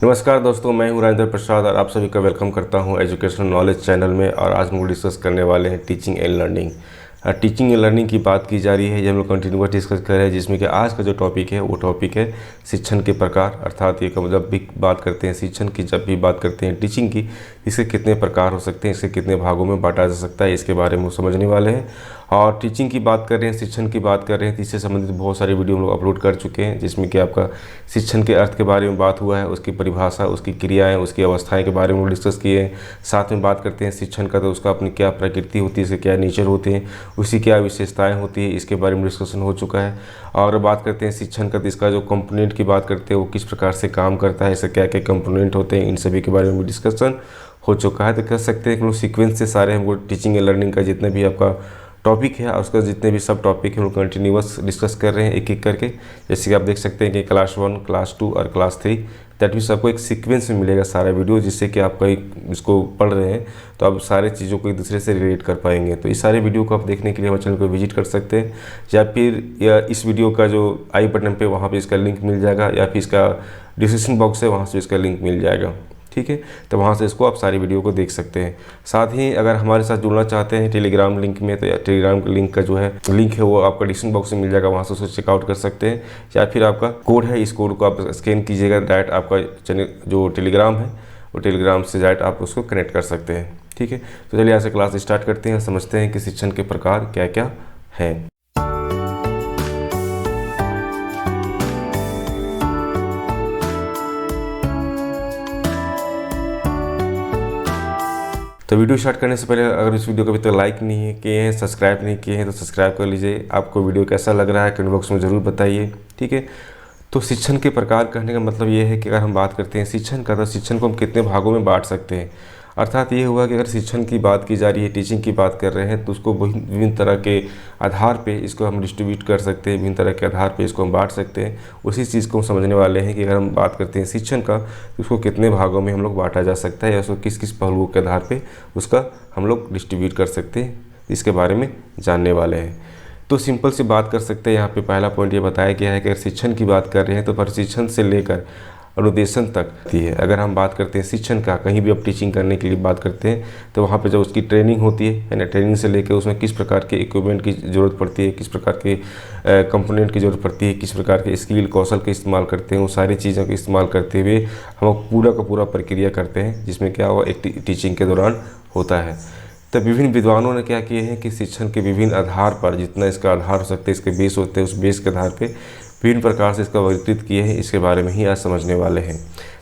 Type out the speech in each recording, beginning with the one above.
नमस्कार दोस्तों, मैं हूं राजेंद्र प्रसाद और आप सभी का वेलकम करता हूं एजुकेशनल नॉलेज चैनल में। और आज हम लोग डिस्कस करने वाले हैं teaching and learning. Teaching and learning की बात की जा रही है, ये हम लोग कंटिन्यूअस डिस्कस कर रहे हैं, जिसमें कि आज का जो टॉपिक है वो टॉपिक है शिक्षण के प्रकार। अर्थात ये जब भी बात करते हैं शिक्षण की, जब भी बात करते हैं टीचिंग की, इसके कितने प्रकार हो सकते हैं, इसके कितने भागों में बांटा जा सकता है, इसके बारे में समझने वाले हैं। और टीचिंग की बात कर रहे हैं, शिक्षण की बात कर रहे हैं, तो इससे संबंधित बहुत सारे वीडियो हम लोग अपलोड कर चुके हैं, जिसमें कि आपका शिक्षण के अर्थ के बारे में बात हुआ है, उसकी परिभाषा, उसकी क्रियाएं, उसकी अवस्थाएं के बारे में डिस्कस किए हैं। साथ में बात करते हैं शिक्षण का, तो उसका अपनी क्या प्रकृति होती है, इसके क्या नेचर होते हैं, उसकी क्या विशेषताएं होती है, इसके बारे में डिस्कशन हो चुका है। और बात करते हैं शिक्षण का, तो इसका जो कंपोनेंट की बात करते हैं वो किस प्रकार से काम करता है, इससे क्या क्या कंपोनेंट होते हैं, इन सभी के बारे में डिस्कशन हो चुका है। तो कह सकते हैं कि हम लोग सीक्वेंस से सारे हमको टीचिंग एंड लर्निंग का जितने भी आपका टॉपिक है और उसका जितने भी सब टॉपिक हैं हम लोग कंटिन्यूअस डिस्कस कर रहे हैं एक एक करके। जैसे कि आप देख सकते हैं कि क्लास 1, क्लास 2 और क्लास 3, दैट मीन्स आपको एक सीक्वेंस में मिलेगा सारा वीडियो, जिससे कि आप कहीं इसको पढ़ रहे हैं तो आप सारे चीज़ों को एक दूसरे से रिलेट कर पाएंगे। तो इस सारे वीडियो को आप देखने के लिए हमारे चैनल को विजिट कर सकते हैं, या इस वीडियो का जो आई बटन पे वहाँ पे इसका लिंक मिल जाएगा, या फिर इसका डिस्क्रिप्शन बॉक्स है वहाँ से इसका लिंक मिल जाएगा। ठीक है, तो वहाँ से इसको आप सारी वीडियो को देख सकते हैं। साथ ही अगर हमारे साथ जुड़ना चाहते हैं टेलीग्राम लिंक में, तो टेलीग्राम के लिंक का जो है लिंक है वो आपका डिस्क्रिप्शन बॉक्स में मिल जाएगा, वहाँ से उसको चेकआउट कर सकते हैं। या फिर आपका कोड है, इस कोड को आप स्कैन कीजिएगा, डायरेक्ट आपका चैनल जो टेलीग्राम है वो टेलीग्राम से डायरेक्ट आप उसको कनेक्ट कर सकते हैं। ठीक है, तो चलिए यहाँ से क्लास स्टार्ट करते हैं, समझते हैं कि शिक्षण के प्रकार क्या क्या हैं। तो वीडियो स्टार्ट करने से पहले अगर इस वीडियो को अभी तक लाइक नहीं किए हैं, सब्सक्राइब नहीं किए हैं, तो सब्सक्राइब कर लीजिए। आपको वीडियो कैसा लग रहा है कमेंट बॉक्स में ज़रूर बताइए। ठीक है, तो शिक्षण के प्रकार कहने का मतलब ये है कि अगर हम बात करते हैं शिक्षण का, तो शिक्षण को हम कितने भागों में बांट सकते हैं। अर्थात ये हुआ कि अगर शिक्षण की बात की जा रही है, टीचिंग की बात कर रहे हैं, तो उसको विभिन्न तरह के आधार पे इसको हम डिस्ट्रीब्यूट कर सकते हैं, विभिन्न तरह के आधार पे इसको हम बांट सकते हैं। उसी चीज़ को हम समझने वाले हैं कि अगर हम बात करते हैं शिक्षण का, तो उसको कितने भागों में हम लोग बांटा जा सकता है, या उसको किस किस पहलुओं के आधार पर उसका हम लोग डिस्ट्रीब्यूट कर सकते हैं, इसके बारे में जानने वाले हैं। तो सिंपल सी बात कर सकते हैं। यहाँ पे पहला पॉइंट ये बताया गया है कि अगर शिक्षण की बात कर रहे हैं तो प्रशिक्षण से लेकर अनुदेशन तक थी है। अगर हम बात करते हैं शिक्षण का, कहीं भी आप टीचिंग करने के लिए बात करते हैं तो वहाँ पे जो उसकी ट्रेनिंग होती है ना, ट्रेनिंग से लेकर उसमें किस प्रकार के इक्विपमेंट की ज़रूरत पड़ती है, किस प्रकार के कंपोनेंट की ज़रूरत पड़ती है, किस प्रकार के स्किल कौशल का इस्तेमाल करते हैं, वो सारी चीज़ों का इस्तेमाल करते हुए हम पूरा का पूरा प्रक्रिया करते हैं, जिसमें क्या हुआ एक टीचिंग के दौरान होता है। तो विभिन्न विद्वानों ने क्या किए हैं कि शिक्षण के विभिन्न आधार पर, जितना इसका आधार हो सकते हैं, इसके बेस होते हैं, उस बेस के आधार पे विभिन्न प्रकार से इसका वर्गीकृत किए हैं। इसके बारे में ही आज समझने वाले हैं।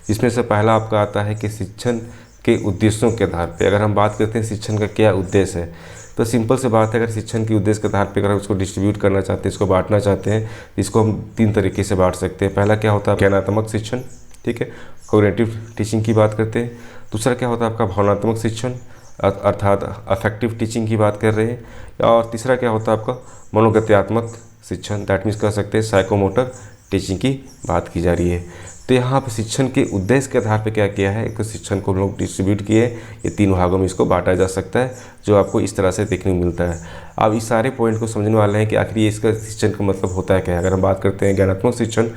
जिसमें से पहला आपका आता है कि शिक्षण के उद्देश्यों के आधार पे। अगर हम बात करते हैं शिक्षण का क्या उद्देश्य है, तो सिंपल से बात है, अगर शिक्षण के उद्देश्य के आधार पे अगर उसको डिस्ट्रीब्यूट करना चाहते हैं, इसको बांटना चाहते हैं, इसको हम 3 तरीके से बांट सकते हैं। पहला क्या होता है ज्ञानात्मक शिक्षण, ठीक है, कॉग्निटिव टीचिंग की बात करते हैं। दूसरा क्या होता है आपका भावनात्मक शिक्षण, अर्थात अफेक्टिव टीचिंग की बात कर रहे हैं। और तीसरा क्या होता है आपका मनोगत्यात्मक शिक्षण, दैट मीन्स कह सकते हैं साइकोमोटर टीचिंग की बात की जा रही है। तो यहाँ पर शिक्षण के उद्देश्य के आधार पर क्या किया है कि शिक्षण को हम लोग डिस्ट्रीब्यूट किए, ये 3 भागों में इसको बांटा जा सकता है, जो आपको इस तरह से देखने को मिलता है। अब इस सारे पॉइंट को समझने वाले हैं कि आखिर ये इसका शिक्षण का मतलब होता है क्या है। अगर हम बात करते हैं ज्ञानात्मक शिक्षण,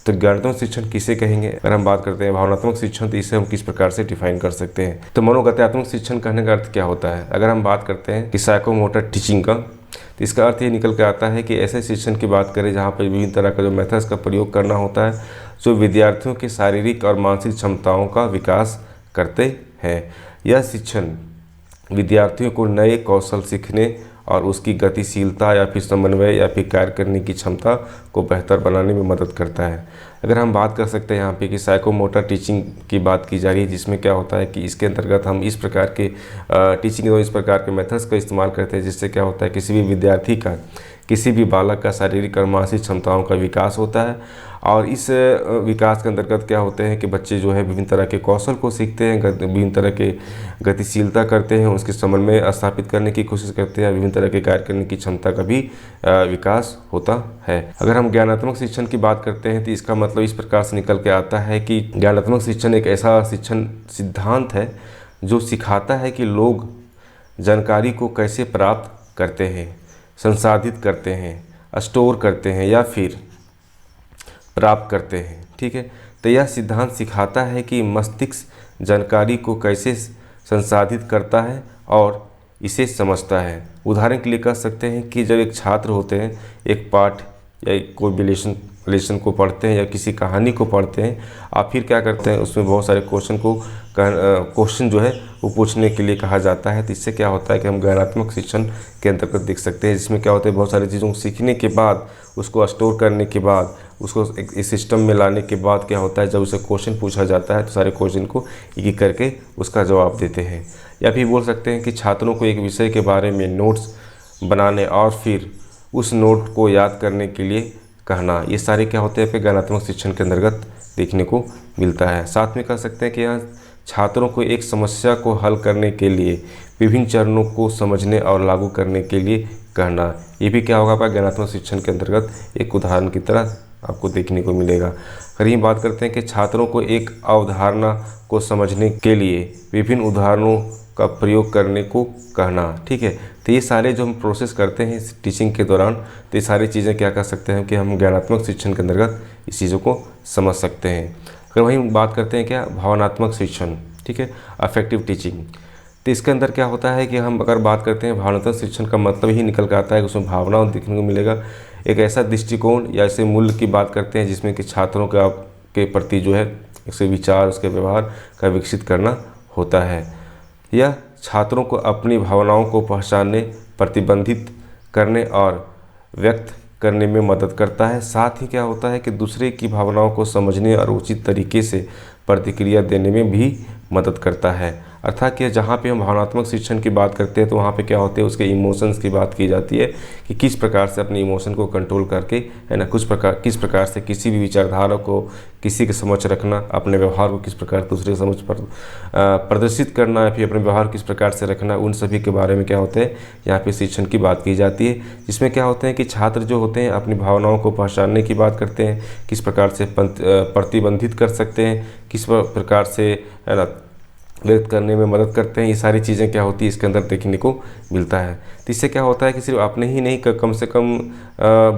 तो ज्ञानात्मक शिक्षण किसे कहेंगे। अगर हम बात करते हैं भावनात्मक शिक्षण, तो इसे हम किस प्रकार से डिफाइन कर सकते हैं। तो मनोगत्यात्मक शिक्षण कहने का अर्थ क्या होता है। अगर हम बात करते हैं कि साइकोमोटर टीचिंग का, तो इसका अर्थ ये निकल के आता है कि ऐसे शिक्षण की बात करें जहाँ पर विभिन्न तरह का जो मेथड्स का प्रयोग करना होता है, जो विद्यार्थियों की शारीरिक और मानसिक क्षमताओं का विकास करते हैं। यह शिक्षण विद्यार्थियों को नए कौशल सीखने और उसकी गतिशीलता या फिर समन्वय या फिर कार्य करने की क्षमता को बेहतर बनाने में मदद करता है। अगर हम बात कर सकते हैं यहाँ पे कि साइकोमोटर टीचिंग की बात की जा रही है, जिसमें क्या होता है कि इसके अंतर्गत हम इस प्रकार के टीचिंग और इस प्रकार के मेथड्स का इस्तेमाल करते हैं, जिससे क्या होता है किसी भी विद्यार्थी का, किसी भी बालक का शारीरिक और मानसिक क्षमताओं का विकास होता है। और इस विकास के अंतर्गत क्या होते हैं कि बच्चे जो है विभिन्न तरह के कौशल को सीखते हैं, विभिन्न तरह के गतिशीलता करते हैं, उसके समन्वय स्थापित करने की कोशिश करते हैं, विभिन्न तरह के कार्य करने की क्षमता का भी विकास होता है। अगर हम ज्ञानात्मक शिक्षण की बात करते हैं, तो इसका मतलब इस प्रकार से निकल के आता है कि ज्ञानात्मक शिक्षण एक ऐसा शिक्षण सिद्धांत है जो सिखाता है कि लोग जानकारी को कैसे प्राप्त करते हैं, संसाधित करते हैं, स्टोर करते हैं या फिर प्राप्त करते हैं। ठीक है, तो यह सिद्धांत सिखाता है कि मस्तिष्क जानकारी को कैसे संसाधित करता है और इसे समझता है। उदाहरण के लिए कह सकते हैं कि जब एक छात्र होते हैं, एक पाठ या कोई लेसन को पढ़ते हैं या किसी कहानी को पढ़ते हैं, आप फिर क्या करते हैं, उसमें बहुत सारे क्वेश्चन जो है वो पूछने के लिए कहा जाता है। तो इससे क्या होता है कि हम ज्ञानात्मक शिक्षण के अंतर्गत देख सकते हैं, जिसमें क्या होता है बहुत सारी चीज़ों को सीखने के बाद, उसको स्टोर करने के बाद, उसको एक सिस्टम में लाने के बाद क्या होता है, जब उसे क्वेश्चन पूछा जाता है तो सारे क्वेश्चन को एक एक करके उसका जवाब देते हैं। या फिर बोल सकते हैं कि छात्रों को एक विषय के बारे में नोट्स बनाने और फिर उस नोट को याद करने के लिए कहना, ये सारे क्या होते हैं आपके ज्ञानात्मक शिक्षण के अंतर्गत देखने को मिलता है। साथ में कह सकते हैं कि यहाँ छात्रों को एक समस्या को हल करने के लिए विभिन्न चरणों को समझने और लागू करने के लिए कहना, ये भी क्या होगा आपका ज्ञानात्मक शिक्षण के अंतर्गत एक उदाहरण की तरह आपको देखने को मिलेगा। अगर ये बात करते हैं कि छात्रों को एक अवधारणा को समझने के लिए विभिन्न उदाहरणों का प्रयोग करने को कहना, ठीक है। तो ये सारे जो हम प्रोसेस करते हैं इस टीचिंग के दौरान, तो ये सारी चीज़ें क्या कर सकते हैं कि हम ज्ञानात्मक शिक्षण के अंतर्गत इस चीज़ों को समझ सकते हैं। अगर वहीं बात करते हैं क्या भावनात्मक शिक्षण, ठीक है, अफेक्टिव टीचिंग, तो इसके अंदर क्या होता है कि हम अगर बात करते हैं भावनात्मक शिक्षण का मतलब ही निकल कर आता है कि उसमें भावना देखने को मिलेगा। एक ऐसा दृष्टिकोण या ऐसे मूल्य की बात करते हैं जिसमें कि छात्रों के प्रति जो है उसके विचार, उसके व्यवहार का विकसित करना होता है। यह छात्रों को अपनी भावनाओं को पहचानने, प्रतिबंधित करने और व्यक्त करने में मदद करता है। साथ ही क्या होता है कि दूसरे की भावनाओं को समझने और उचित तरीके से प्रतिक्रिया देने में भी मदद करता है। अर्थात कि जहाँ पे हम भावनात्मक शिक्षण की बात करते हैं तो वहाँ पे क्या होते हैं उसके इमोशंस की बात की जाती है कि किस प्रकार से अपने इमोशन को कंट्रोल करके, है ना, किस प्रकार से किसी भी विचारधारा को किसी के समक्ष रखना, अपने व्यवहार को किस प्रकार दूसरे के समक्ष प्रदर्शित करना या फिर अपने व्यवहार किस प्रकार से रखना, उन सभी के बारे में क्या होते हैं यहाँ पे शिक्षण की बात की जाती है। जिसमें क्या होते हैं कि छात्र जो होते हैं अपनी भावनाओं को पहचानने की बात करते हैं, किस प्रकार से प्रतिबंधित कर सकते हैं, किस प्रकार से, है ना, व्यक्त करने में मदद करते हैं। ये सारी चीज़ें क्या होती है इसके अंदर देखने को मिलता है। तो इससे क्या होता है कि सिर्फ अपने ही नहीं, कम से कम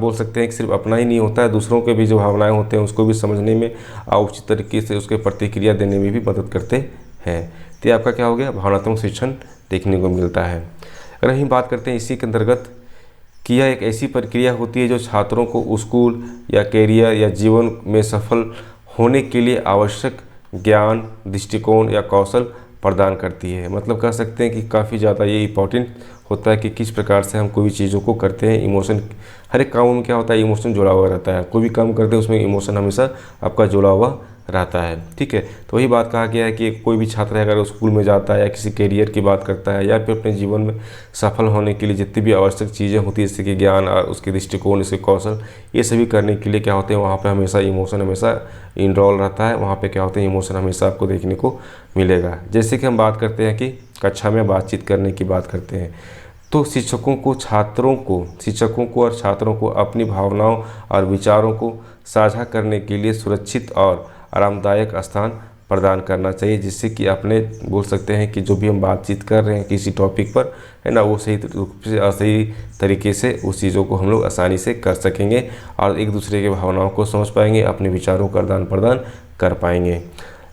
बोल सकते हैं कि सिर्फ अपना ही नहीं होता है, दूसरों के भी जो भावनाएं होते हैं उसको भी समझने में और उचित तरीके से उसके प्रतिक्रिया देने में भी मदद करते हैं। तो ये आपका क्या हो गया, भावनात्मक शिक्षण देखने को मिलता है। अगर हम बात करते हैं इसी के अंतर्गत कि यह एक ऐसी प्रक्रिया होती है जो छात्रों को स्कूल या कैरियर या जीवन में सफल होने के लिए आवश्यक ज्ञान, दृष्टिकोण या कौशल प्रदान करती है। मतलब कह सकते हैं कि काफ़ी ज़्यादा ये इम्पॉर्टेंट होता है कि किस प्रकार से हम कोई भी चीज़ों को करते हैं। इमोशन हर एक काम में क्या होता है, इमोशन जुड़ा हुआ रहता है। कोई भी काम करते हैं उसमें इमोशन हमेशा आपका जुड़ा हुआ रहता है, ठीक है। तो वही बात कहा गया है कि कोई भी छात्र है अगर स्कूल में जाता है या किसी कैरियर की बात करता है या फिर अपने जीवन में सफल होने के लिए जितनी भी आवश्यक चीज़ें होती है जैसे कि ज्ञान और उसके दृष्टिकोण, इसके कौशल, ये सभी करने के लिए क्या होते हैं वहाँ पे हमेशा इमोशन हमेशा इनरोल रहता है। वहाँ पे क्या होते हैं इमोशन हमेशा आपको देखने को मिलेगा। जैसे कि हम बात करते हैं कि कक्षा में बातचीत करने की बात करते हैं तो शिक्षकों को और छात्रों को अपनी भावनाओं और विचारों को साझा करने के लिए सुरक्षित और आरामदायक स्थान प्रदान करना चाहिए, जिससे कि अपने बोल सकते हैं कि जो भी हम बातचीत कर रहे हैं किसी टॉपिक पर, है ना, वो सही तरीके से उस चीज़ों को हम लोग आसानी से कर सकेंगे और एक दूसरे के भावनाओं को समझ पाएंगे, अपने विचारों का आदान प्रदान कर पाएंगे।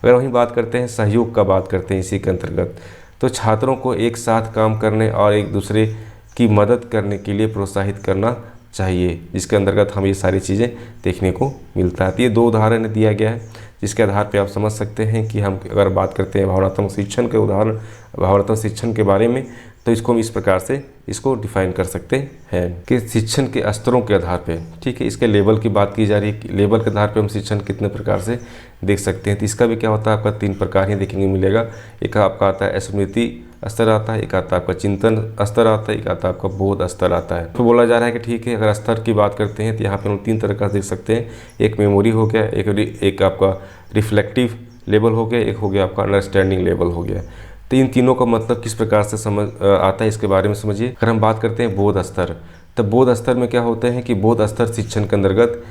अगर वहीं बात करते हैं सहयोग का बात करते हैं इसी के अंतर्गत, तो छात्रों को एक साथ काम करने और एक दूसरे की मदद करने के लिए प्रोत्साहित करना चाहिए, जिसके अंतर्गत हम ये सारी चीज़ें देखने को मिलता है। तो ये 2 उदाहरण दिया गया है जिसके आधार पे आप समझ सकते हैं कि हम अगर बात करते हैं भावनात्मक शिक्षण के बारे में तो इसको हम इस प्रकार से इसको डिफाइन कर सकते हैं कि शिक्षण के स्तरों के आधार पे, ठीक है, इसके लेवल की बात की जा रही है। लेवल के आधार पे हम शिक्षण कितने प्रकार से देख सकते हैं। तो इसका भी क्या होता है आपका 3 प्रकार ही देखने को मिलेगा। एक आपका आता है स्मृति स्तर आता है, एक आता है आपका चिंतन स्तर आता है, एक आता है आपका बोध स्तर आता है। तो बोला जा रहा है कि ठीक है अगर स्तर की बात करते हैं तो यहाँ पे हम 3 तरह का देख सकते हैं। एक मेमोरी हो गया, एक आपका रिफ्लेक्टिव लेवल हो गया, एक हो गया आपका अंडरस्टैंडिंग लेवल हो गया। तो इन तीनों का मतलब किस प्रकार से समझ आता है इसके बारे में समझिए। अगर हम बात करते हैं बोध स्तर, तो बोध स्तर में क्या होता है कि बोध स्तर शिक्षण के अंतर्गत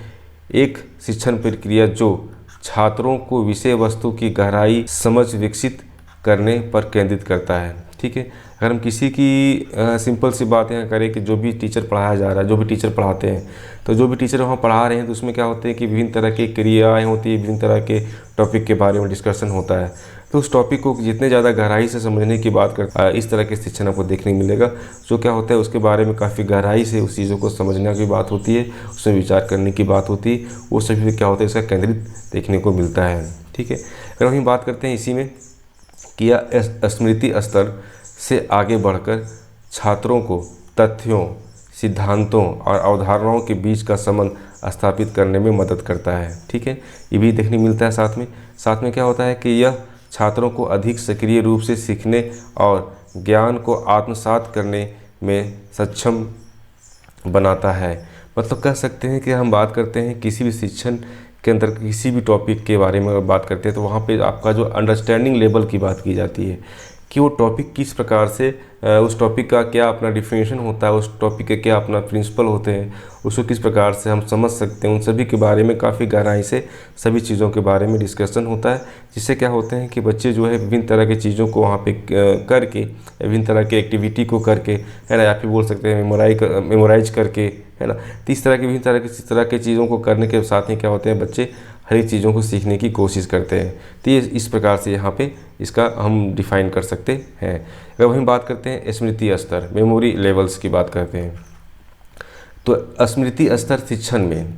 एक शिक्षण प्रक्रिया जो छात्रों को विषय वस्तु की गहराई समझ विकसित करने पर केंद्रित करता है, ठीक है। अगर हम किसी की सिंपल सी बात यहाँ करें कि जो भी टीचर पढ़ाया जा रहा है, जो भी टीचर पढ़ाते हैं, तो जो भी टीचर वहाँ पढ़ा रहे हैं तो उसमें क्या होते हैं कि विभिन्न तरह की क्रियाएँ होती है, विभिन्न तरह के टॉपिक के बारे में डिस्कशन होता है। तो उस टॉपिक को जितने ज़्यादा गहराई से समझने की बात करता इस तरह के शिक्षण आपको देखने को मिलेगा, जो क्या होता है उसके बारे में काफ़ी गहराई से उस चीज़ों को समझने की बात होती है, उसमें विचार करने की बात होती है, वो सभी क्या होता है इसका केंद्रित देखने को मिलता है, ठीक है। अगर हम बात करते हैं इसी में कि स्मृति स्तर से आगे बढ़कर छात्रों को तथ्यों, सिद्धांतों और अवधारणाओं के बीच का संबंध स्थापित करने में मदद करता है, ठीक है। ये भी देखने मिलता है। साथ में क्या होता है कि यह छात्रों को अधिक सक्रिय रूप से सीखने और ज्ञान को आत्मसात करने में सक्षम बनाता है। मतलब कह सकते हैं कि हम बात करते हैं किसी भी शिक्षण के अंदर किसी भी टॉपिक के बारे में बात करते हैं तो वहाँ पे आपका जो अंडरस्टैंडिंग लेवल की बात की जाती है कि वो टॉपिक किस प्रकार से, उस टॉपिक का क्या अपना डिफिनेशन होता है, उस टॉपिक के क्या अपना प्रिंसिपल होते हैं, उसको किस प्रकार से हम समझ सकते हैं, उन सभी के बारे में काफ़ी गहराई से सभी चीज़ों के बारे में डिस्कशन होता है। जिससे क्या होते हैं कि बच्चे जो है विभिन्न तरह की चीज़ों को वहाँ पे करके, विभिन्न तरह के एक्टिविटी को करके, है ना, या फिर बोल सकते हैं मेमोराइज करके, है ना। तो इस तरह की विभिन्न तरह की चीज़ों को करने के साथ ही क्या होते हैं बच्चे हर एक चीज़ों को सीखने की कोशिश करते हैं। तो ये इस प्रकार से यहाँ पे इसका हम डिफ़ाइन कर सकते हैं। अगर हम बात करते हैं स्मृति स्तर, मेमोरी लेवल्स की बात करते हैं, तो स्मृति स्तर शिक्षण में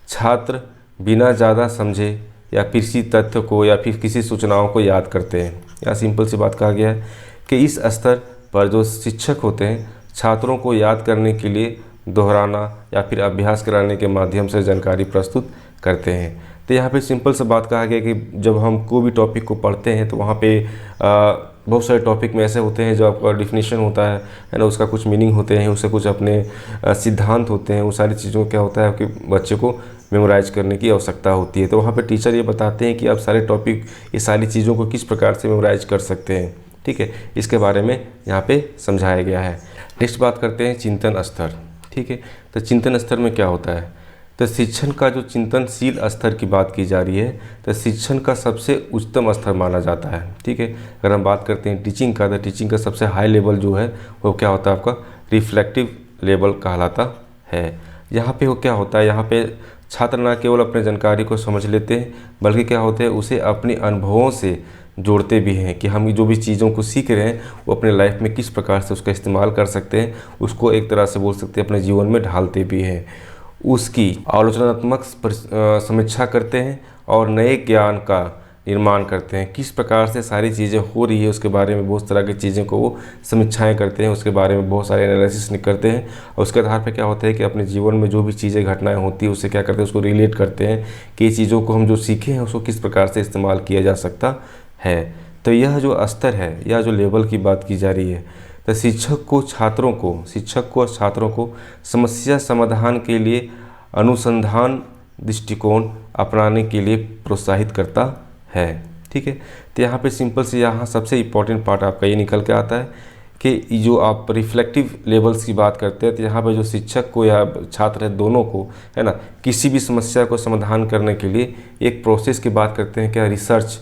छात्र बिना ज़्यादा समझे या किसी तथ्य को या फिर किसी सूचनाओं को याद करते हैं। यहाँ सिंपल सी बात कहा गया है कि इस स्तर पर जो शिक्षक होते हैं छात्रों को याद करने के लिए दोहराना या फिर अभ्यास कराने के माध्यम से जानकारी प्रस्तुत करते हैं। तो यहाँ पे सिंपल सा बात कहा गया कि जब हम कोई भी टॉपिक को पढ़ते हैं तो वहाँ पे बहुत सारे टॉपिक में ऐसे होते हैं जो आपका डिफिनीशन होता है ना, उसका कुछ मीनिंग होते हैं, उससे कुछ अपने सिद्धांत होते हैं, वो सारी चीज़ों को क्या होता है कि बच्चे को मेमोराइज करने की आवश्यकता होती है। तो वहाँ पे टीचर ये बताते हैं कि आप सारे टॉपिक, ये सारी चीज़ों को किस प्रकार से मेमोराइज कर सकते हैं, ठीक है। इसके बारे में यहाँ पे समझाया गया है। नेक्स्ट बात करते हैं चिंतन स्तर, ठीक है। तो चिंतन स्तर में क्या होता है, तो शिक्षण का जो चिंतनशील स्तर की बात की जा रही है तो शिक्षण का सबसे उच्चतम स्तर माना जाता है, ठीक है। अगर हम बात करते हैं टीचिंग का, तो टीचिंग का सबसे हाई लेवल जो है वो क्या होता है आपका रिफ्लेक्टिव लेवल कहलाता है। यहाँ पे वो क्या होता है, यहाँ पे छात्र न केवल अपने जानकारी को समझ लेते हैं बल्कि क्या होते हैं उसे अपने अनुभवों से जोड़ते भी हैं कि हम जो भी चीज़ों को सीख रहे हैं वो अपने लाइफ में किस प्रकार से उसका इस्तेमाल कर सकते हैं, उसको एक तरह से बोल सकते हैं अपने जीवन में ढालते भी हैं, उसकी आलोचनात्मक समीक्षा करते हैं और नए ज्ञान का निर्माण करते हैं। किस प्रकार से सारी चीज़ें हो रही है उसके बारे में बहुत तरह की चीज़ें को वो समीक्षाएँ करते हैं, उसके बारे में बहुत सारे एनालिसिस करते हैं और उसके आधार पर क्या होता है कि अपने जीवन में जो भी चीज़ें घटनाएं होती है उससे क्या करते हैं उसको रिलेट करते हैं कि ये चीज़ों को हम जो सीखे हैं उसको किस प्रकार से इस्तेमाल किया जा सकता है। तो यह जो स्तर है, यह जो लेवल की बात की जा रही है, तो शिक्षक को और छात्रों को समस्या समाधान के लिए अनुसंधान दृष्टिकोण अपनाने के लिए प्रोत्साहित करता है, ठीक है। तो यहाँ पे सिंपल से यहाँ सबसे इम्पोर्टेंट पार्ट आपका ये निकल के आता है कि जो आप रिफ्लेक्टिव लेवल्स की बात करते हैं तो यहाँ पे जो शिक्षक को या छात्र है दोनों को, है ना, किसी भी समस्या को समाधान करने के लिए एक प्रोसेस की बात करते हैं क्या, रिसर्च।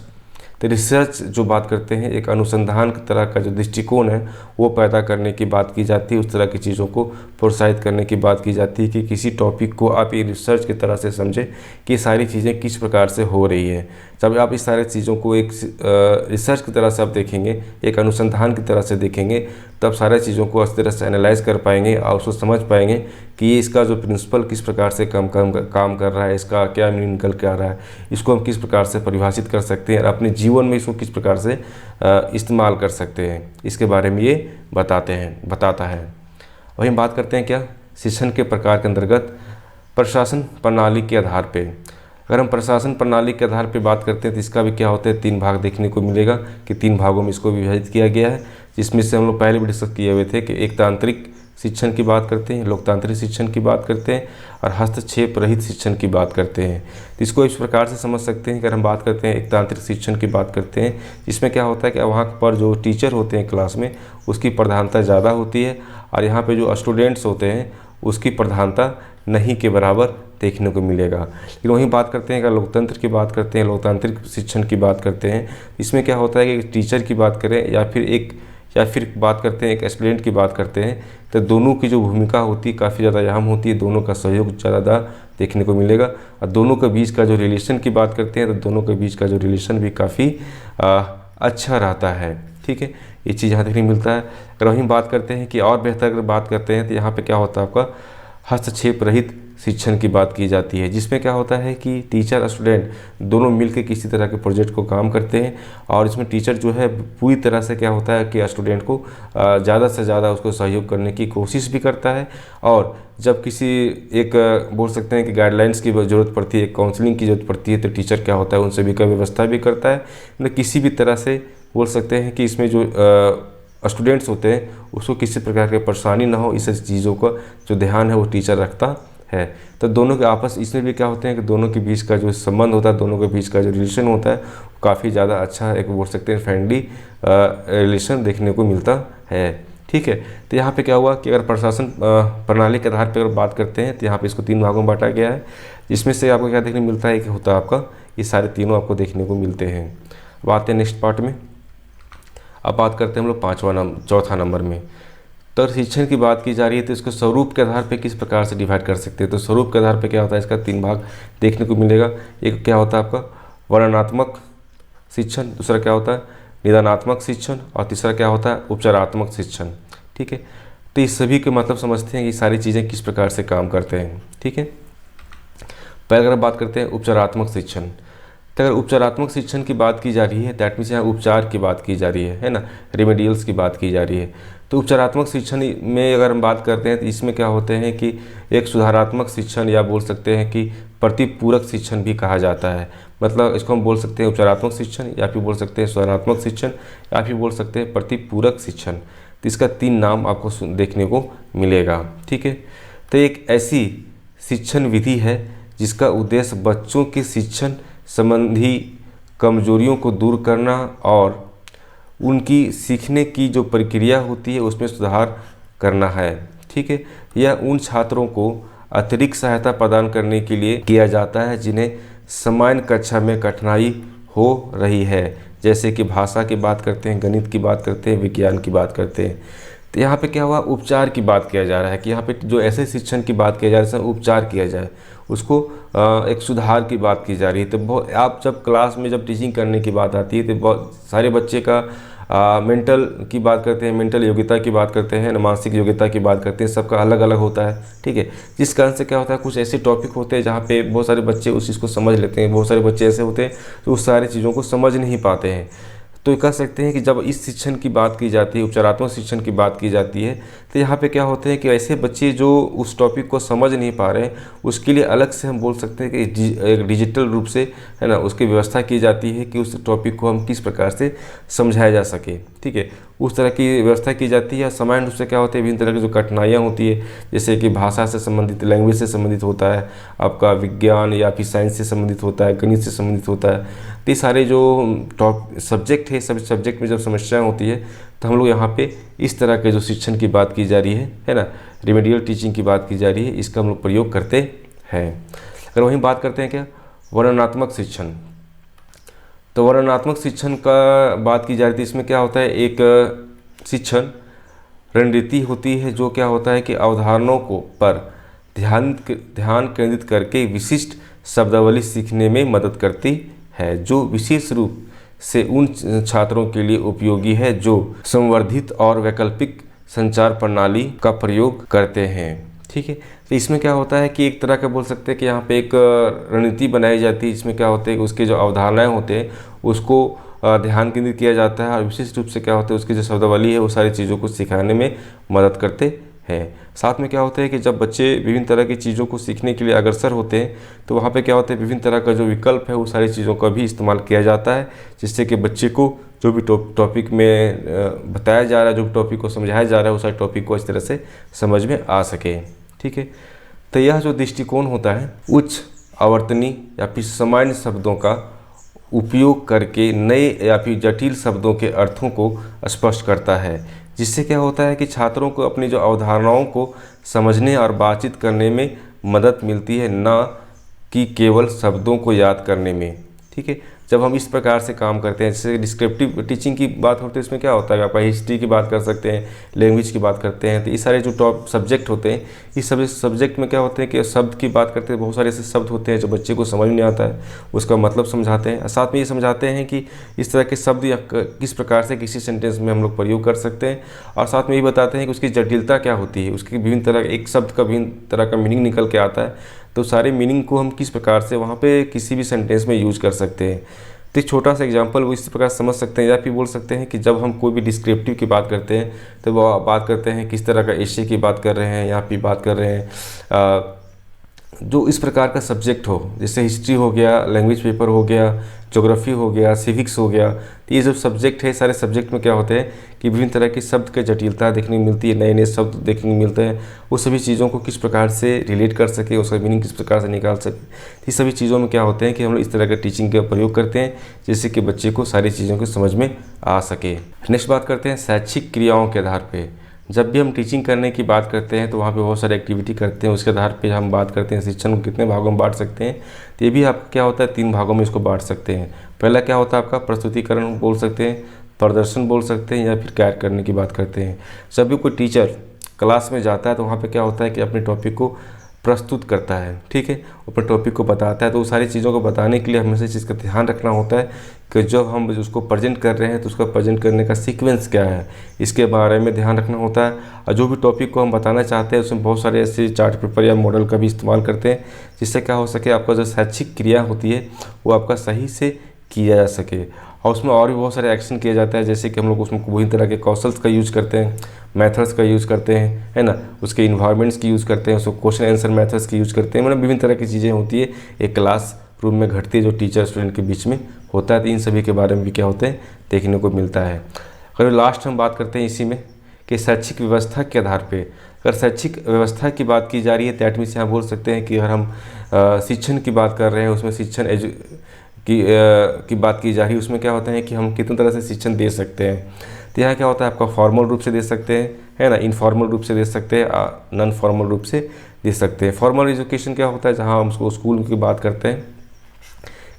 तो रिसर्च जो बात करते हैं एक अनुसंधान की तरह का जो दृष्टिकोण है वो पैदा करने की बात की जाती है, उस तरह की चीज़ों को प्रोत्साहित करने की बात की जाती है कि किसी टॉपिक को आप ये रिसर्च की तरह से समझें कि सारी चीज़ें किस प्रकार से हो रही है। जब आप इस सारी चीज़ों को एक रिसर्च की तरह से आप देखेंगे, एक अनुसंधान की तरह से देखेंगे, तब सारी चीज़ों को इस तरह से एनालाइज कर पाएंगे और उसको समझ पाएंगे कि ये इसका जो प्रिंसिपल किस प्रकार से काम कर रहा है, इसका क्या मीनिंग निकल के आ रहा है, इसको हम किस प्रकार से परिभाषित कर सकते हैं और अपने जीवन में इसको किस प्रकार से इस्तेमाल कर सकते हैं, इसके बारे में ये बताता है। वहीं बात करते हैं क्या शिक्षण के प्रकार के अंतर्गत प्रशासन प्रणाली के आधार पे। अगर हम प्रशासन प्रणाली के आधार पे बात करते हैं तो इसका भी क्या होता है 3 भाग देखने को मिलेगा कि 3 भागों में इसको विभाजित किया गया है, जिसमें से हम लोग पहले भी डिस्कस किए हुए थे कि एक तांत्रिक शिक्षण की बात करते हैं, लोकतांत्रिक शिक्षण की बात करते हैं और हस्तक्षेप रहित शिक्षण की बात करते हैं। तो इसको इस प्रकार से समझ सकते हैं कि अगर हम बात करते हैं एक तांत्रिक शिक्षण की बात करते हैं जिसमें क्या होता है कि वहाँ पर जो टीचर होते हैं क्लास में उसकी प्रधानता ज़्यादा होती है और यहाँ पे जो स्टूडेंट्स होते हैं उसकी प्रधानता नहीं के बराबर देखने को मिलेगा। लेकिन वहीं बात करते हैं अगर लोकतंत्र की बात करते हैं, लोकतांत्रिक शिक्षण की बात करते हैं, इसमें क्या होता है कि टीचर की बात करें या फिर एक या फिर बात करते हैं एक स्टूडेंट की बात करते हैं, तो दोनों की जो भूमिका होती है काफ़ी ज़्यादा अहम होती है, दोनों का सहयोग ज़्यादा देखने को मिलेगा। और दोनों के बीच का जो रिलेशन की बात करते हैं तो दोनों के बीच का जो रिलेशन भी काफ़ी अच्छा रहता है। ठीक है, ये चीज़ यहाँ देखने को मिलता है। अगर वहीं बात करते हैं कि और बेहतर अगर बात करते हैं तो यहाँ पे क्या होता है, आपका हस्तक्षेप रहित शिक्षण की बात की जाती है, जिसमें क्या होता है कि टीचर और स्टूडेंट दोनों मिलकर किसी तरह के प्रोजेक्ट को काम करते हैं, और इसमें टीचर जो है पूरी तरह से क्या होता है कि स्टूडेंट को ज़्यादा से ज़्यादा उसको सहयोग करने की कोशिश भी करता है। और जब किसी एक बोल सकते हैं कि गाइडलाइंस की ज़रूरत पड़ती है, काउंसलिंग की ज़रूरत पड़ती है, तो टीचर क्या होता है उन सभी का व्यवस्था भी करता है। मतलब किसी भी तरह से बोल सकते हैं कि इसमें जो स्टूडेंट्स होते हैं उसको किसी प्रकार की परेशानी ना हो, इस चीज़ों का जो ध्यान है वो टीचर रखता है। तो दोनों के आपस इसमें भी क्या होते हैं कि दोनों के बीच का जो संबंध होता है, दोनों के बीच का जो रिलेशन होता है काफ़ी ज़्यादा अच्छा एक बोल सकते हैं फ्रेंडली रिलेशन देखने को मिलता है। ठीक है, तो यहाँ पे क्या हुआ कि अगर प्रशासन प्रणाली के आधार पर अगर बात करते हैं तो यहाँ पे इसको 3 भागों में बांटा गया है, जिसमें से आपको क्या देखने को मिलता है कि होता है आपका ये सारे तीनों आपको देखने को मिलते हैं। अब आते हैं नेक्स्ट पार्ट में। अब बात करते हैं हम लोग चौथा नंबर में। तो शिक्षण की बात की जा रही है तो इसको स्वरूप के आधार पे किस प्रकार से डिवाइड कर सकते हैं। तो स्वरूप के आधार पे क्या होता है, इसका 3 भाग देखने को मिलेगा। एक क्या होता है आपका वर्णनात्मक शिक्षण, दूसरा क्या होता है निदानात्मक शिक्षण, और तीसरा क्या होता है उपचारात्मक शिक्षण। ठीक है, तो इस सभी के मतलब समझते हैं कि सारी चीज़ें किस प्रकार से काम करते हैं। ठीक है, पहले अगर बात करते हैं उपचारात्मक शिक्षण, तो अगर उपचारात्मक शिक्षण की बात की जा रही है दैट मीन्स यहाँ उपचार की बात की जा रही है ना, रेमेडियल्स की बात की जा रही है। तो उपचारात्मक शिक्षण में अगर हम बात करते हैं तो इसमें क्या होते हैं कि एक सुधारात्मक शिक्षण या बोल सकते हैं कि प्रतिपूरक शिक्षण भी कहा जाता है। मतलब इसको हम बोल सकते हैं उपचारात्मक शिक्षण, या फिर बोल सकते हैं सुधारात्मक शिक्षण, या फिर बोल सकते हैं प्रतिपूरक शिक्षण। तो इसका 3 नाम आपको देखने को मिलेगा। ठीक है, तो एक ऐसी शिक्षण विधि है जिसका उद्देश्य बच्चों के शिक्षण संबंधी कमजोरियों को दूर करना और उनकी सीखने की जो प्रक्रिया होती है उसमें सुधार करना है। ठीक है, यह उन छात्रों को अतिरिक्त सहायता प्रदान करने के लिए किया जाता है जिन्हें सामान्य कक्षा में कठिनाई हो रही है, जैसे कि भाषा की बात करते हैं, गणित की बात करते हैं, विज्ञान की बात करते हैं। तो यहाँ पे क्या हुआ, उपचार की बात किया जा रहा है कि यहाँ पे जो ऐसे शिक्षण की बात किया जा रहा है जिसमें उपचार किया जाए, उसको एक सुधार की बात की जा रही है। तो बहुत आप जब क्लास में जब टीचिंग करने की बात आती है तो बहुत सारे बच्चे का मेंटल की बात करते हैं, मेंटल योग्यता की बात करते हैं, मानसिक योग्यता की बात करते हैं, सबका अलग अलग होता है। ठीक है, जिस कारण से क्या होता है कुछ ऐसे टॉपिक होते हैं जहाँ पे बहुत सारे बच्चे उस चीज़ को समझ लेते हैं, बहुत सारे बच्चे ऐसे होते हैं तो उस सारी चीज़ों को समझ नहीं पाते हैं। तो कह सकते हैं कि जब इस शिक्षण की बात की जाती है, उपचारात्मक शिक्षण की बात की जाती है, तो यहाँ पे क्या होते हैं कि ऐसे बच्चे जो उस टॉपिक को समझ नहीं पा रहे हैं उसके लिए अलग से हम बोल सकते हैं कि एक डिजिटल रूप से है ना उसकी व्यवस्था की जाती है कि उस टॉपिक को हम किस प्रकार से समझाया जा सके। ठीक है, उस तरह की व्यवस्था की जाती है। सामान्य रूप से क्या होते हैं विभिन्न तरह की जो कठिनाइयाँ होती है, जैसे कि भाषा से संबंधित, लैंग्वेज से संबंधित होता है, आपका विज्ञान या फिर साइंस से संबंधित होता है, गणित से संबंधित होता है। तो ये सारे जो सब्जेक्ट है, सभी सब्जेक्ट में जब समस्याएं होती है तो हम लोग यहाँ पे इस तरह के जो शिक्षण की बात की जा रही है ना, रेमेडियल टीचिंग की बात की जा रही है, इसका हम लोग प्रयोग करते हैं। अगर वहीं बात करते हैं क्या वर्णनात्मक शिक्षण, तो वर्णनात्मक शिक्षण का बात की जा रही थी, इसमें क्या होता है एक शिक्षण रणनीति होती है जो क्या होता है कि अवधारणाओं को पर ध्यान केंद्रित करके विशिष्ट शब्दावली सीखने में मदद करती है, जो विशेष रूप से उन छात्रों के लिए उपयोगी है जो संवर्धित और वैकल्पिक संचार प्रणाली का प्रयोग करते हैं। ठीक है, तो इसमें क्या होता है कि एक तरह का बोल सकते हैं कि यहाँ पे एक रणनीति बनाई जाती है, इसमें क्या होता है कि उसके जो अवधारणाएं होते हैं उसको ध्यान केंद्रित किया जाता है, और विशेष रूप से क्या होता है उसकी जो शब्दावली है वो सारी चीज़ों को सिखाने में मदद करते हैं। साथ में क्या होता है कि जब बच्चे विभिन्न तरह की चीज़ों को सीखने के लिए अग्रसर होते हैं तो वहाँ पे क्या होता है विभिन्न तरह का जो विकल्प है वो सारी चीज़ों का भी इस्तेमाल किया जाता है, जिससे कि बच्चे को जो भी टॉपिक में बताया जा रहा है, जो टॉपिक को समझाया जा रहा है, उस सारे टॉपिक को इस तरह से समझ में आ सके। ठीक है, तो यह जो दृष्टिकोण होता है उच्च आवर्तनी या फिर सामान्य शब्दों का उपयोग करके नए या फिर जटिल शब्दों के अर्थों को स्पष्ट करता है, जिससे क्या होता है कि छात्रों को अपनी जो अवधारणाओं को समझने और बातचीत करने में मदद मिलती है, न कि केवल शब्दों को याद करने में। ठीक है, जब हम इस प्रकार से काम करते हैं, जैसे डिस्क्रिप्टिव टीचिंग की बात होती है, इसमें क्या होता है आपका हिस्ट्री की बात कर सकते हैं, लैंग्वेज की बात करते हैं। तो ये सारे जो टॉप सब्जेक्ट होते हैं, इस सभी सब्जेक्ट में क्या होते हैं कि शब्द की बात करते हैं, बहुत सारे ऐसे शब्द होते हैं जो बच्चे को समझ नहीं आता है, उसका मतलब समझाते हैं। साथ में ये समझाते हैं कि इस तरह के शब्द या किस प्रकार से किसी सेंटेंस में हम लोग प्रयोग कर सकते हैं, और साथ में ये बताते हैं कि उसकी जटिलता क्या होती है, उसकी विभिन्न तरह, एक शब्द का विभिन्न तरह का मीनिंग निकल के आता है, तो सारे मीनिंग को हम किस प्रकार से वहाँ पे किसी भी सेंटेंस में यूज कर सकते हैं। तो एक छोटा सा एग्जांपल वो इस प्रकार समझ सकते हैं, या फिर बोल सकते हैं कि जब हम कोई भी डिस्क्रिप्टिव की बात करते हैं तो वो बात करते हैं किस तरह का एशे की बात कर रहे हैं, या फिर बात कर रहे हैं जो इस प्रकार का सब्जेक्ट हो, जैसे हिस्ट्री हो गया, लैंग्वेज पेपर हो गया, ज्योग्राफी हो गया, सिविक्स हो गया। तो ये जो सब्जेक्ट है, सारे सब्जेक्ट में क्या होते हैं कि विभिन्न तरह के शब्द के जटिलता देखने को मिलती है, नए नए शब्द देखने को मिलते हैं। वो सभी चीज़ों को किस प्रकार से रिलेट कर सके, उसका मीनिंग किस प्रकार से निकाल सके, ये सभी चीज़ों में क्या होते हैं कि हम लोग इस तरह के टीचिंग का प्रयोग करते हैं, जिससे कि बच्चे को सारी चीज़ों को समझ में आ सके। नेक्स्ट बात करते हैं शैक्षिक क्रियाओं के आधार पर। जब भी हम टीचिंग करने की बात करते हैं तो वहाँ पे बहुत सारी एक्टिविटी करते हैं, उसके आधार पे हम बात करते हैं शिक्षण को कितने भागों में बांट सकते हैं। तो ये भी आपका क्या होता है, 3 भागों में इसको बांट सकते हैं। पहला क्या होता है आपका प्रस्तुतिकरण बोल सकते हैं, प्रदर्शन बोल सकते हैं, या फिर कार्य करने की बात करते हैं। जब भी कोई टीचर क्लास में जाता है तो वहाँ पर क्या होता है कि अपने टॉपिक को प्रस्तुत करता है, ठीक है, अपने टॉपिक को बताता है। तो सारी चीज़ों को बताने के लिए हमेशा इस चीज़ का ध्यान रखना होता है कि जब हम उसको प्रेजेंट कर रहे हैं तो उसका प्रेजेंट करने का सीक्वेंस क्या है, इसके बारे में ध्यान रखना होता है। और जो भी टॉपिक को हम बताना चाहते हैं उसमें बहुत सारे ऐसे चार्ट पेपर या मॉडल का भी इस्तेमाल करते हैं, जिससे क्या हो सके आपका जो शैक्षिक क्रिया होती है वो आपका सही से किया जा सके। और उसमें और भी बहुत सारे एक्शन किया जाता है, जैसे कि हम लोग उसमें वही तरह के कौशल्स का यूज़ करते हैं, मेथड्स का यूज़ करते हैं, है ना, उसके इन्वायरमेंट्स की यूज़ करते हैं, उसको क्वेश्चन आंसर मेथड्स की यूज़ करते हैं। मतलब विभिन्न तरह की चीज़ें होती है एक क्लास रूम में घटती है जो टीचर स्टूडेंट के बीच में होता है। तो इन सभी के बारे में भी क्या होते हैं देखने को मिलता है। अगर लास्ट हम बात करते हैं इसी में कि शैक्षिक व्यवस्था के आधार पर, अगर शैक्षिक व्यवस्था की बात की जा रही है, दैट मीन्स यहाँ बोल सकते हैं कि अगर हम शिक्षण की बात कर रहे हैं, उसमें शिक्षण की बात की जा रही है, उसमें क्या होता है कि हम कितनी तरह से शिक्षण दे सकते हैं। तो यहाँ क्या होता है आपका फॉर्मल रूप से दे सकते हैं, है ना, इनफॉर्मल रूप से दे सकते हैं, नॉन फॉर्मल रूप से दे सकते हैं। फॉर्मल एजुकेशन क्या होता है, जहाँ हम उसको स्कूल की बात करते हैं,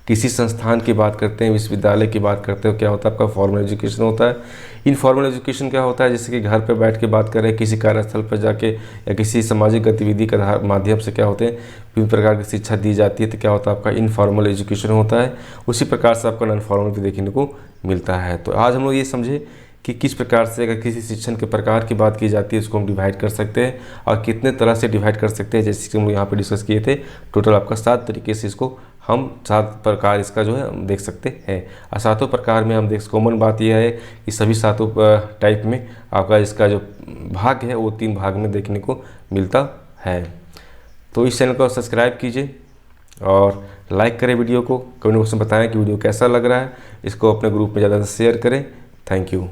किसी संस्थान की बात करते हैं, विश्वविद्यालय की बात करते हो, क्या होता है आपका फॉर्मल एजुकेशन होता है। इनफॉर्मल एजुकेशन क्या होता है, जैसे कि घर पे बैठ के बात करें, किसी कार्यस्थल पर जाके या किसी सामाजिक गतिविधि के माध्यम से क्या होते हैं विभिन्न प्रकार की शिक्षा दी जाती है। तो क्या होता है आपका इनफॉर्मल एजुकेशन होता है। उसी प्रकार से आपका नॉन फॉर्मल भी देखने को मिलता है। तो आज हम लोग ये समझे कि किस प्रकार से अगर किसी शिक्षण के प्रकार की बात की जाती है उसको हम डिवाइड कर सकते हैं, और कितने तरह से डिवाइड कर सकते हैं। जैसे कि हम यहाँ पे डिस्कस किए थे, टोटल आपका 7 तरीके से इसको हम 7 प्रकार इसका जो है हम देख सकते हैं। और 7 प्रकार में हम कॉमन बात यह है कि सभी 7 टाइप में आपका इसका जो भाग है वो 3 भाग में देखने को मिलता है। तो इस चैनल को सब्सक्राइब कीजिए और लाइक करें वीडियो को, कमेंट बॉक्स में बताएं कि वीडियो कैसा लग रहा है। इसको अपने ग्रुप में ज़्यादा से शेयर करें। Thank you.